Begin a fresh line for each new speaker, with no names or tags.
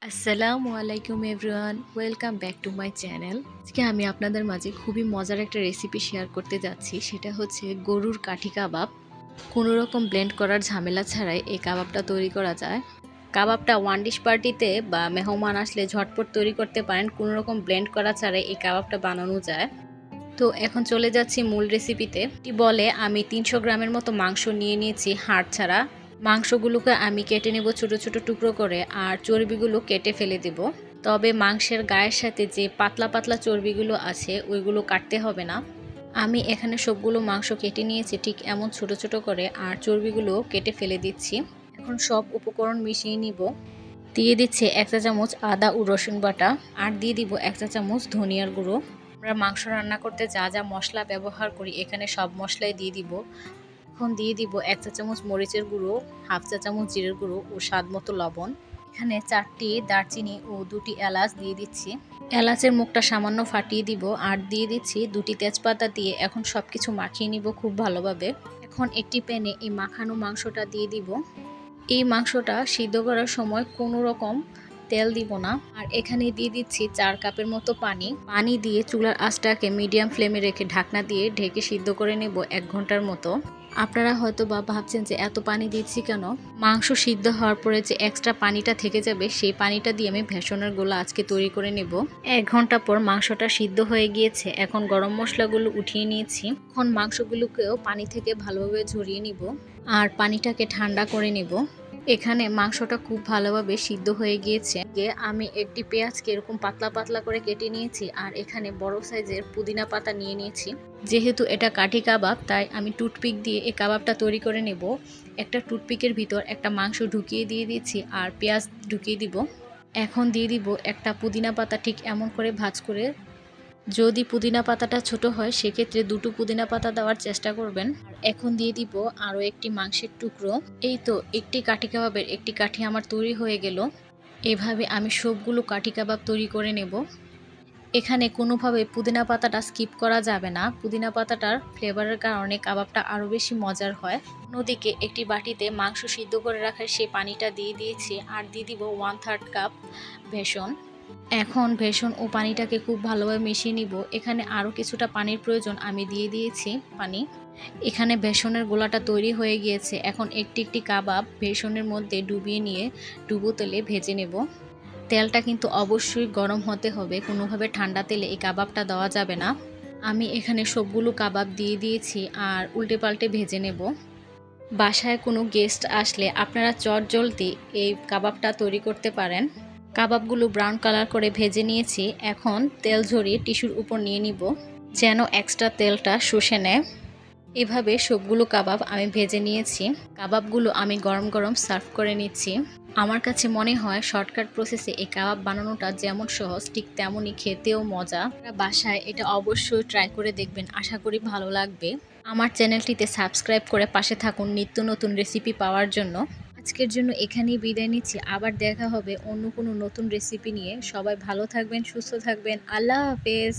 আসসালামু আলাইকুম everyone, welcome back to my channel. আজকে আমি আপনাদের মাঝে খুবই মজার একটা রেসিপি শেয়ার করতে যাচ্ছি। সেটা হচ্ছে গরুর কাঠি কাবাব। কোনো রকম ব্লেন্ড করার ঝামেলা ছাড়াই এই কাবাবটা তৈরি করা যায়। কাবাবটা ওয়ান ডিশ পার্টিতে বা মেহমান আসলে ঝটপট তৈরি করতে পারেন। কোনো রকম ব্লেন্ড করা ছাড়াই এই কাবাবটা বানানো যায়। তো এখন চলে যাচ্ছি মূল রেসিপিতে। বলে আমি 300 গ্রামের মতো মাংস নিয়ে নিয়েছি হাড় ছাড়া। মাংসগুলোকে আমি কেটে নেব ছোট ছোট টুকরো করে, আর চর্বিগুলো কেটে ফেলে দেব। তবে মাংসের গায়ের সাথে যে পাতলা পাতলা চর্বিগুলো আছে ওইগুলো কাটতে হবে না। আমি এখানে সবগুলো মাংস কেটে নিয়েছি ঠিক এমন ছোট ছোট করে, আর চর্বিগুলো কেটে ফেলে দিচ্ছি। এখন সব উপকরণ মিশিয়ে নিব। দিয়ে দিচ্ছি 1 চা চামচ আদা ও রসুন বাটা, আর দিয়ে দিব 1 চা চামচ ধনিয়ার গুঁড়ো। আমরা মাংস রান্না করতে যা যা মশলা ব্যবহার করি এখানে সব মশলাই দিয়ে দিব। এখন দিয়ে দিব 1 চা চামচ মরিচের গুঁড়ো, হাফ চা চামচ জিরের গুঁড়ো ও স্বাদ মতো লবণ। এখানে 4টি দারচিনি ও 2টি এলাচ দিয়ে দিচ্ছি। এলাচের মুখটা সামান্য ফাটিয়ে দিব, আর দিয়ে দিচ্ছি 2টি তেজপাতা দিয়ে এখন সব কিছু মাখিয়ে নিব খুব ভালোভাবে। এখন একটি প্যানে এই মাখানো মাংসটা দিয়ে দিব। এই মাংসটা সিদ্ধ করার সময় কোনো রকম তেল দিব না। আর এখানে দিয়ে দিচ্ছি 4 কাপের মতো পানি দিয়ে চুলার আঁচটাকে মিডিয়াম ফ্লেমে রেখে ঢাকনা দিয়ে ঢেকে সিদ্ধ করে নেব 1 ঘন্টার মতো। আপনারা হয়তো বা ভাবছেন যে এত পানি দিচ্ছি কেন। মাংস সিদ্ধ হওয়ার পরে যে এক্সট্রা পানিটা থেকে যাবে সেই পানিটা দিয়ে আমি ভেষনের গোলা আজকে তৈরি করে নেব। 1 ঘন্টা পর মাংসটা সিদ্ধ হয়ে গিয়েছে। এখন গরম মশলাগুলো উঠিয়ে নিয়েছি। এখন মাংসগুলোকেও পানি থেকে ভালোভাবে ঝরিয়ে নিব, আর পানিটাকে ঠান্ডা করে নেব। এখানে মাংসটা খুব ভালোভাবে সিদ্ধ হয়ে গিয়েছে। আমি একটি পেঁয়াজকে এরকম পাতলা পাতলা করে কেটে নিয়েছি, আর এখানে বড় সাইজের পুদিনা পাতা নিয়ে নিয়েছি। যেহেতু এটা কাঠি কাবাব তাই আমি টুথপিক দিয়ে এই কাবাবটা তৈরি করে নেব। একটা টুথপিকের ভিতর একটা মাংস ঢুকিয়ে দিয়ে দিচ্ছি, আর পেঁয়াজ ঢুকিয়ে দিব। এখন দিয়ে দিব একটা পুদিনা পাতা ঠিক এমন করে ভাঁজ করে। যদি পুদিনা পাতাটা ছোট হয় সেক্ষেত্রে 2টো পুদিনা পাতা দেওয়ার চেষ্টা করবেন। আর এখন দিয়ে দিব আরও একটি মাংসের টুকরো। এই তো একটি কাঠি কাবাবের একটি কাঠি আমার তৈরি হয়ে গেল। এভাবে আমি সবগুলো কাঠি কাবাব তৈরি করে নেব। এখানে কোনোভাবে পুদিনা পাতাটা স্কিপ করা যাবে না। পুদিনা পাতাটার ফ্লেভারের কারণে কাবাবটা আরও বেশি মজার হয়। অন্যদিকে একটি বাটিতে মাংস সিদ্ধ করে রাখার সেই পানিটা দিয়ে দিয়েছি, আর দিয়ে দিব 1/3 কাপ বেসন। এখন বেসন ও পানিটাকে খুব ভালোভাবে মিশিয়ে নিব। এখানে আরও কিছুটা পানির প্রয়োজন, আমি দিয়ে দিয়েছি পানি। এখানে বেসনের গোলাটা তৈরি হয়ে গিয়েছে। এখন একটি একটি কাবাব বেসনের মধ্যে ডুবিয়ে নিয়ে ডুবো তেলে ভেজে নেব। তেলটা কিন্তু অবশ্যই গরম হতে হবে, কোনোভাবে ঠান্ডা তেলে এই কাবাবটা দেওয়া যাবে না। আমি এখানে সবগুলো কাবাব দিয়ে দিয়েছি, আর উল্টে পাল্টে ভেজে নেব। বাসায় কোনো গেস্ট আসলে আপনারা চটজলদি এই কাবাবটা তৈরি করতে পারেন। কাবাবগুলো ব্রাউন কালার করে ভেজে নিয়েছি। এখন তেল ঝরিয়ে টিস্যুর উপর নিয়ে নিব, যেন এক্সট্রা তেলটা শুষে নেয়। এভাবে সবগুলো কাবাব আমি ভেজে নিয়েছি। কাবাবগুলো আমি গরম গরম সার্ভ করে নিচ্ছি। আমার কাছে মনে হয় শর্টকাট প্রসেসে এই কাবাব বানানোটা যেমন সহজ ঠিক তেমনই খেতেও মজা। বাসায় এটা অবশ্যই ট্রাই করে দেখবেন, আশা করি ভালো লাগবে। আমার চ্যানেলটিতে সাবস্ক্রাইব করে পাশে থাকুন নিত্য নতুন রেসিপি পাওয়ার জন্য। আজকের জন্য এখানেই বিদায় নিচ্ছি। আবার দেখা হবে অন্য কোনো নতুন রেসিপি নিয়ে। সবাই ভালো থাকবেন, সুস্থ থাকবেন। আল্লাহ হাফেজ।